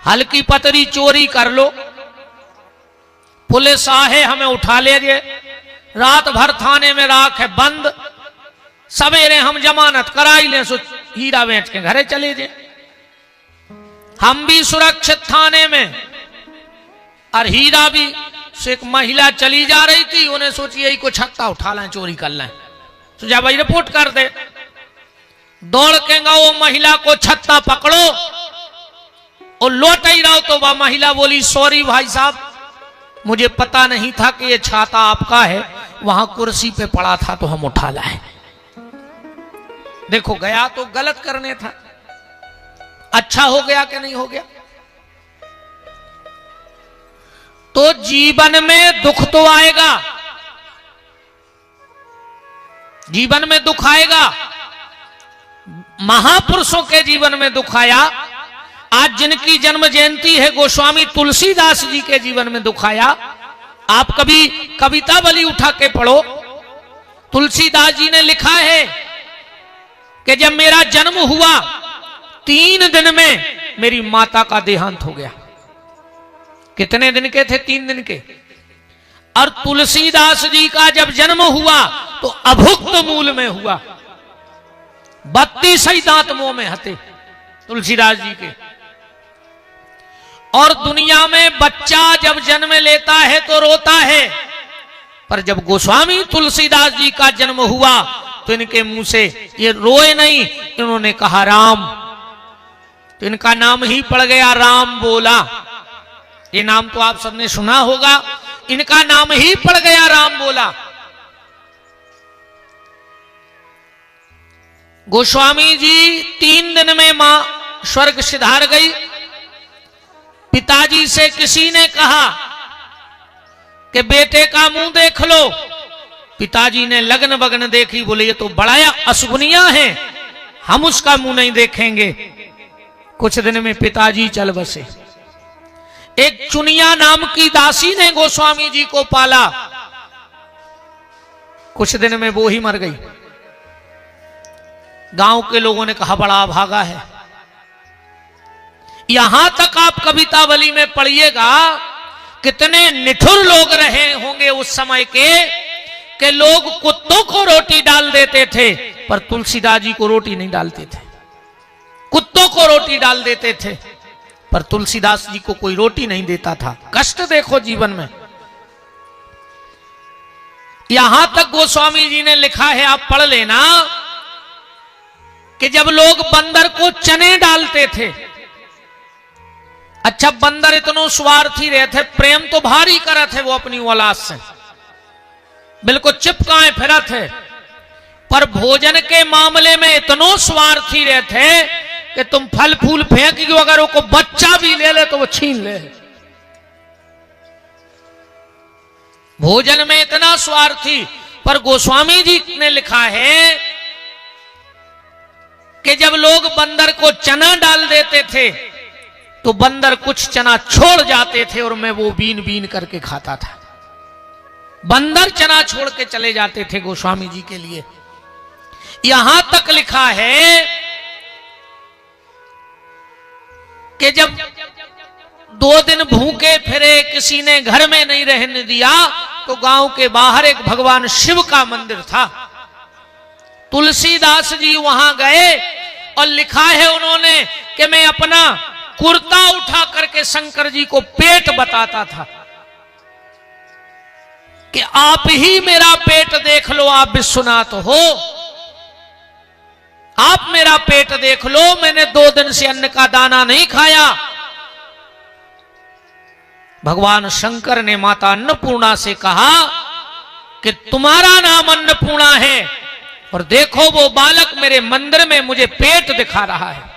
हल्की पतरी चोरी कर लो, पुलिस आहे हमें उठा ले जाए, रात भर थाने में राख है बंद, सवेरे हम जमानत कराई लें, सो हीरा बेच के घरे चले जाए, हम भी सुरक्षित थाने में। और हीरा भी से एक महिला चली जा रही थी, उन्हें सोची यही को छत्ता उठा लें, चोरी कर लें, तो जा भाई रिपोर्ट कर दे। दौड़ के वो महिला को छत्ता पकड़ो और लौट ही रहो तो वह महिला बोली, सॉरी भाई साहब, मुझे पता नहीं था कि ये छाता आपका है, वहां कुर्सी पे पड़ा था तो हम उठा लाए। देखो, गया तो गलत करने था, अच्छा हो गया कि नहीं हो गया। तो जीवन में दुख तो आएगा, जीवन में दुख आएगा। महापुरुषों के जीवन में दुख आया। आज जिनकी जन्म जयंती है, गोस्वामी तुलसीदास जी के जीवन में दुख आया। आप कभी कवितावली उठा के पढ़ो, तुलसीदास जी ने लिखा है कि जब मेरा जन्म हुआ 3 दिन में मेरी माता का देहांत हो गया। कितने दिन के थे? 3 दिन के। और तुलसीदास जी का जब जन्म हुआ तो अभुक्त मूल में हुआ, 32 दांत मुंह में हते तुलसीदास जी के। और दुनिया में बच्चा जब जन्म लेता है तो रोता है, पर जब गोस्वामी तुलसीदास जी का जन्म हुआ तो इनके मुंह से ये रोए नहीं, इन्होंने कहा राम, तो इनका नाम ही पड़ गया राम बोला। ये नाम तो आप सबने सुना होगा, इनका नाम ही पड़ गया राम बोला। गोस्वामी जी 3 दिन में मां स्वर्ग सिधार गई। पिताजी से किसी ने कहा कि बेटे का मुंह देख लो। पिताजी ने लगन बगन देखी, बोले ये तो बड़ा अशुभनिया है, हम उसका मुंह नहीं देखेंगे। कुछ दिन में पिताजी चल बसे। एक चुनिया नाम की दासी ने गोस्वामी जी को पाला। कुछ दिन में वो ही मर गई। गांव के लोगों ने कहा बड़ा भागा है। यहां तक आप कवितावली में पढ़िएगा, कितने निठुर लोग रहे होंगे उस समय के लोग कुत्तों को रोटी डाल देते थे, पर तुलसीदास जी को रोटी नहीं डालते थे। कुत्तों को रोटी डाल देते थे, पर तुलसीदास जी को कोई रोटी नहीं देता था। कष्ट देखो जीवन में। यहां तक गोस्वामी जी ने लिखा है, आप पढ़ लेना, कि जब लोग बंदर को चने डालते थे, अच्छा बंदर इतनो स्वार्थी रहे थे, प्रेम तो भारी करे थे वो अपनी औलाद से, बिल्कुल चिपकाए फिरा थे, पर भोजन के मामले में इतनो स्वार्थी रहे थे कि तुम फल फूल फेंक दो, अगर वो बच्चा भी ले ले तो वो छीन ले। भोजन में इतना स्वार्थी। पर गोस्वामी जी ने लिखा है कि जब लोग बंदर को चना डाल देते थे तो बंदर कुछ चना छोड़ जाते थे और मैं वो बीन बीन करके खाता था। बंदर चना छोड़ के चले जाते थे गोस्वामी जी के लिए। यहां तक लिखा है कि जब 2 दिन भूखे फिरे, किसी ने घर में नहीं रहने दिया, तो गांव के बाहर एक भगवान शिव का मंदिर था। तुलसीदास जी वहां गए और लिखा है उन्होंने कि मैं अपना कुर्ता उठा करके शंकर जी को पेट बताता था कि आप ही मेरा पेट देख लो, आप विश्वनाथ हो, आप मेरा पेट देख लो, मैंने 2 दिन से अन्न का दाना नहीं खाया। भगवान शंकर ने माता अन्नपूर्णा से कहा कि तुम्हारा नाम अन्नपूर्णा है और देखो वो बालक मेरे मंदिर में मुझे पेट दिखा रहा है।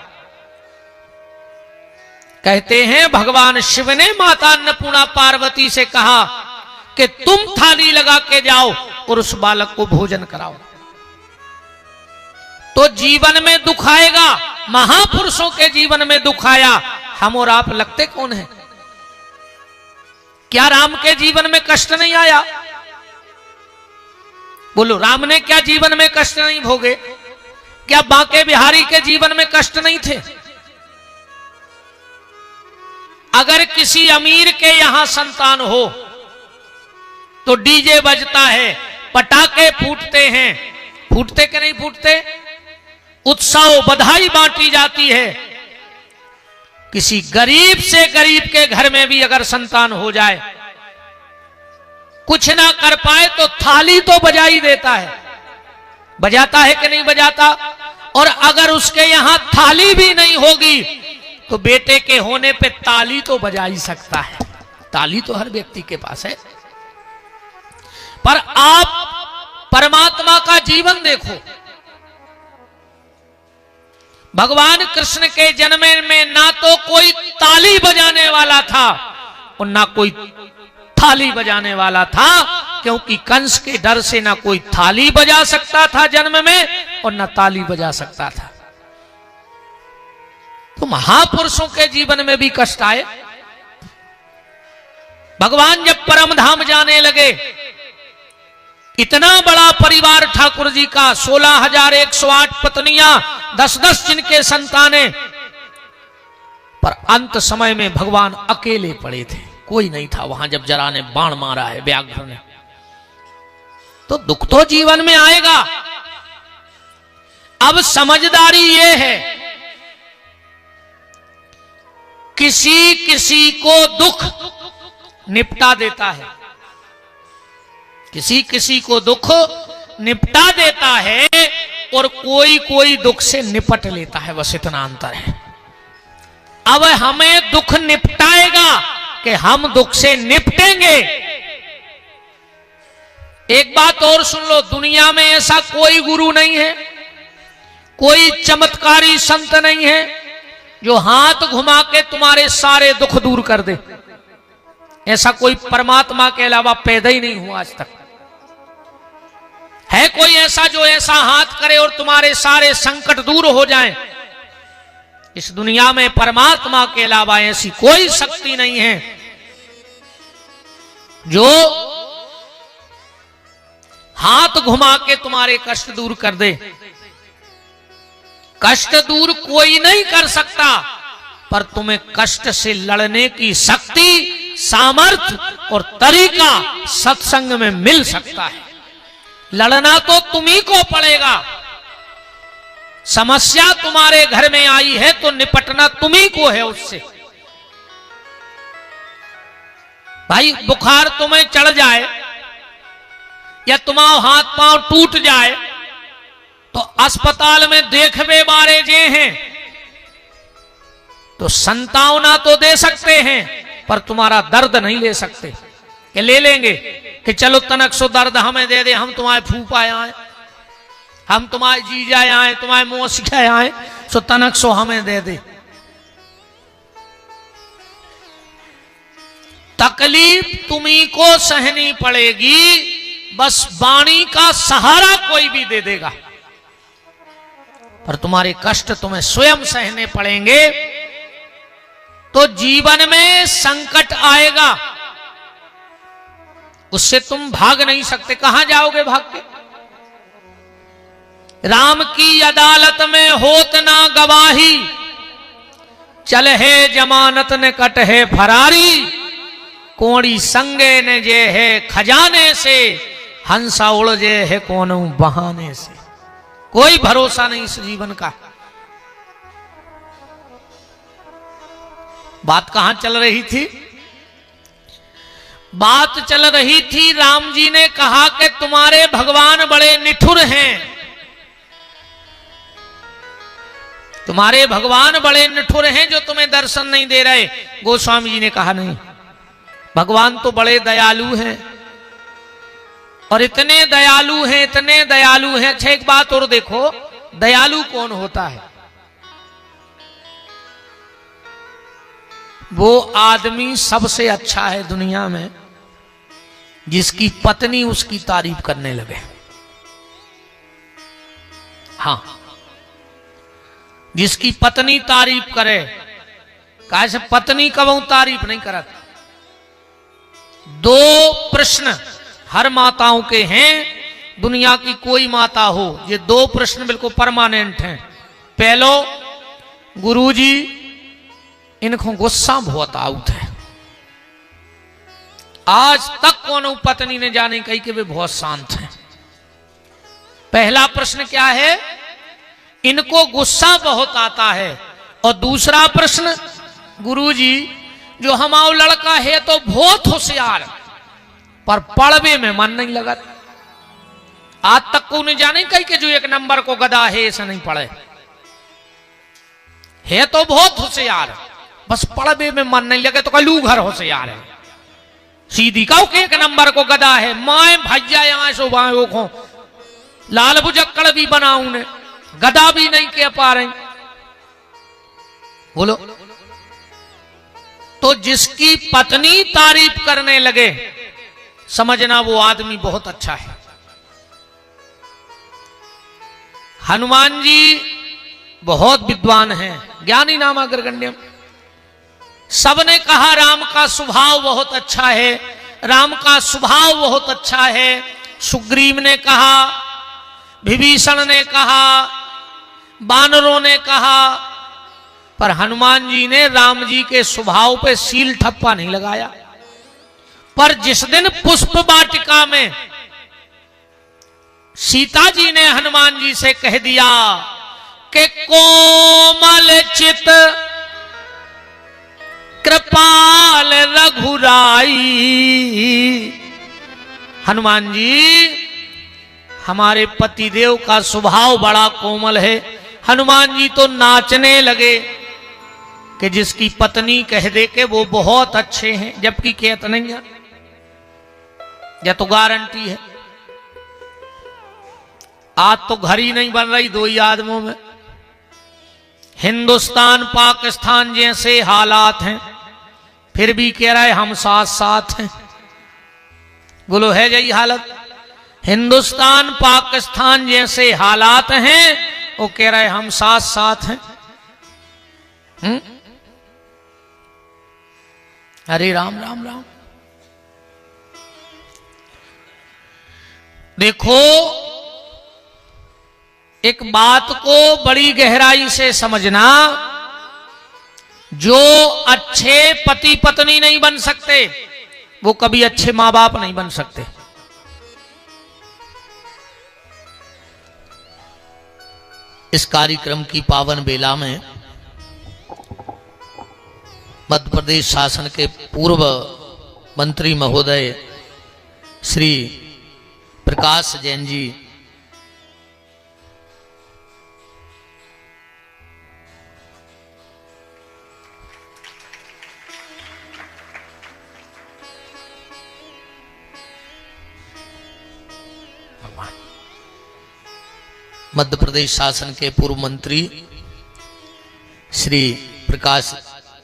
कहते हैं भगवान शिव ने माता अन्नपूर्णा पार्वती से कहा कि तुम थाली लगा के जाओ और उस बालक को भोजन कराओ। तो जीवन में दुख आएगा, महापुरुषों के जीवन में दुख आया, हम और आप लगते कौन है? क्या राम के जीवन में कष्ट नहीं आया? बोलो, राम ने क्या जीवन में कष्ट नहीं भोगे? क्या बांके बिहारी के जीवन में कष्ट नहीं थे? अगर किसी अमीर के यहां संतान हो तो डीजे बजता है, पटाखे फूटते हैं, फूटते कि नहीं फूटते? उत्साह बधाई बांटी जाती है। किसी गरीब से गरीब के घर में भी अगर संतान हो जाए, कुछ ना कर पाए तो थाली तो बजा ही देता है, बजाता है कि नहीं बजाता? और अगर उसके यहां थाली भी नहीं होगी तो बेटे के होने पे ताली तो बजा ही सकता है। ताली तो हर व्यक्ति के पास है। पर आप परमात्मा का जीवन देखो। भगवान कृष्ण के जन्म में ना तो कोई ताली बजाने वाला था और ना कोई थाली बजाने वाला था, क्योंकि कंस के डर से ना कोई थाली बजा सकता था जन्म में और ना ताली बजा सकता था। तो महापुरुषों के जीवन में भी कष्ट आए। भगवान जब परम धाम जाने लगे, इतना बड़ा परिवार ठाकुर जी का, 16,108 पत्नियां, 10-10 जिनके संतानें, पर अंत समय में भगवान अकेले पड़े थे, कोई नहीं था वहां जब जरा ने बाण मारा है व्याघ्र ने। तो दुख तो जीवन में आएगा। अब समझदारी ये है, किसी किसी को दुख निपटा देता है, किसी किसी को दुख निपटा देता है और कोई कोई दुख से निपट लेता है, बस इतना अंतर है। अब हमें दुख निपटाएगा कि हम दुख से निपटेंगे। एक बात और सुन लो, दुनिया में ऐसा कोई गुरु नहीं है, कोई चमत्कारी संत नहीं है जो हाथ घुमा के तुम्हारे सारे दुख दूर कर दे। ऐसा कोई परमात्मा के अलावा पैदा ही नहीं हुआ आज तक। है कोई ऐसा जो ऐसा हाथ करे और तुम्हारे सारे संकट दूर हो जाएं? इस दुनिया में परमात्मा के अलावा ऐसी कोई शक्ति नहीं है जो हाथ घुमा के तुम्हारे कष्ट दूर कर दे। कष्ट दूर कोई नहीं कर सकता, पर तुम्हें कष्ट से लड़ने की शक्ति, सामर्थ्य और तरीका सत्संग में मिल सकता है। लड़ना तो तुम्ही को पड़ेगा। समस्या तुम्हारे घर में आई है तो निपटना तुम्ही को है उससे। भाई बुखार तुम्हें चढ़ जाए या तुम्हारा हाथ पांव टूट जाए तो अस्पताल में देखवे बारे जे हैं तो संतावना तो दे सकते हैं पर तुम्हारा दर्द नहीं ले सकते। कि ले लेंगे कि चलो तनक सो दर्द हमें दे दे, हम तुम्हारे फूफा आए, हम तुम्हारे जीजा आए, तुम्हारे मौसिया आए, सो तनक सो हमें दे दे। तकलीफ तुम्ही को सहनी पड़ेगी, बस वाणी का सहारा कोई भी दे देगा, पर तुम्हारे कष्ट तुम्हें स्वयं सहने पड़ेंगे। तो जीवन में संकट आएगा, उससे तुम भाग नहीं सकते। कहां जाओगे भाग के? राम की अदालत में होत ना गवाही, चल है जमानत ने कट है फरारी, कोड़ी संगे ने जे है खजाने से, हंसा उड़ जे है कौन बहाने से। कोई भरोसा नहीं इस जीवन का। बात कहां चल रही थी? बात चल रही थी राम जी ने कहा कि तुम्हारे भगवान बड़े निठुर हैं, तुम्हारे भगवान बड़े निठुर हैं जो तुम्हें दर्शन नहीं दे रहे। गोस्वामी जी ने कहा नहीं, भगवान तो बड़े दयालु हैं, और इतने दयालु हैं, इतने दयालु हैं। अच्छा एक बात और देखो, दयालु कौन होता है? वो आदमी सबसे अच्छा है दुनिया में जिसकी पत्नी उसकी तारीफ करने लगे। हां, जिसकी पत्नी तारीफ करे। कैसे? पत्नी कबू तारीफ नहीं करत। दो प्रश्न हर माताओं के हैं, दुनिया की कोई माता हो, ये दो प्रश्न बिल्कुल परमानेंट हैं। पहलो, गुरुजी इनको गुस्सा बहुत आउट है। आज तक कौन पत्नी ने जाने कही कि वे बहुत शांत हैं। पहला प्रश्न क्या है? इनको गुस्सा बहुत आता है। और दूसरा प्रश्न, गुरुजी जो हमारा लड़का है तो बहुत होशियार, पर पढ़वे में मन नहीं लगा। आज तक को नहीं जाने कही कि जो एक नंबर को गधा है ऐसा नहीं पढ़े, है तो बहुत होशियार, बस पढ़वे में मन नहीं लगे तो कलू घर होशियार है। सीधी कहो कि एक नंबर को गधा है, माए भैया यहां सो बायो को लाल बुजक्कड़ भी बनाऊं ने, गधा भी नहीं कह पा रहे। बोलो, तो जिसकी पत्नी तारीफ करने लगे समझना वो आदमी बहुत अच्छा है। हनुमान जी बहुत विद्वान हैं, ज्ञानी नाम अग्रगण्यम। सबने कहा राम का स्वभाव बहुत अच्छा है, राम का स्वभाव बहुत अच्छा है। सुग्रीव ने कहा, विभीषण ने कहा, बानरों ने कहा, पर हनुमान जी ने राम जी के स्वभाव पे सील ठप्पा नहीं लगाया। पर जिस दिन पुष्प वाटिका में सीता जी ने हनुमान जी से कह दिया कि कोमल चित कृपाल रघुराई, हनुमान जी हमारे पतिदेव का स्वभाव बड़ा कोमल है। हनुमान जी तो नाचने लगे कि जिसकी पत्नी कह दे के वो बहुत अच्छे हैं, जबकि कहत नहीं है, या तो गारंटी है। आज तो घर ही नहीं बन रही दो ही आदमों में। हिंदुस्तान पाकिस्तान जैसे हालात हैं, फिर भी कह रहा है हम साथ साथ हैं। बोलो, है यही हालत? हिंदुस्तान पाकिस्तान जैसे हालात हैं, वो कह रहा है हम साथ साथ हैं। अरे राम राम राम। देखो, एक बात को बड़ी गहराई से समझना, जो अच्छे पति पत्नी नहीं बन सकते वो कभी अच्छे मां बाप नहीं बन सकते। इस कार्यक्रम की पावन बेला में मध्य प्रदेश शासन के पूर्व मंत्री महोदय श्री प्रकाश जैन जी मध्य प्रदेश शासन के पूर्व मंत्री श्री प्रकाश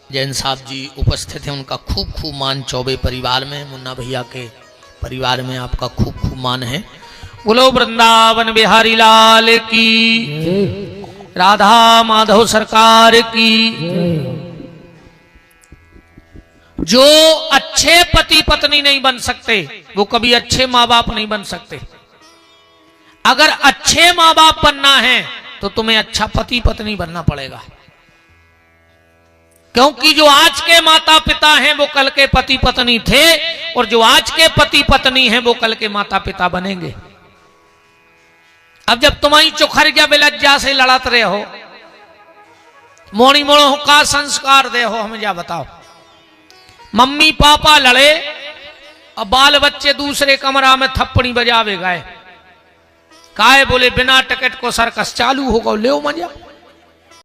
जैन साहब जी उपस्थित हैं। उनका खूब खूब मान चौबे परिवार में, मुन्ना भैया के परिवार में आपका खूब खूब मान है। बोलो वृंदावन बिहारी लाल की, राधा माधव सरकार की। जो अच्छे पति पत्नी नहीं बन सकते वो कभी अच्छे माँ बाप नहीं बन सकते। अगर अच्छे माँ बाप बनना है तो तुम्हें अच्छा पति पत्नी बनना पड़ेगा, क्योंकि जो आज के माता पिता हैं वो कल के पति पत्नी थे, और जो आज के पति पत्नी हैं वो कल के माता पिता बनेंगे। अब जब तुम्हारी चुखरिया बेलज्जा से लड़त रहे हो, मोड़ी मोड़ो का संस्कार दे हो, हमें क्या बताओ। मम्मी पापा लड़े और बाल बच्चे दूसरे कमरा में थप्पड़ी बजावे गए, काहे बोले बिना टिकट को सर्कस चालू होगा, ले मजा।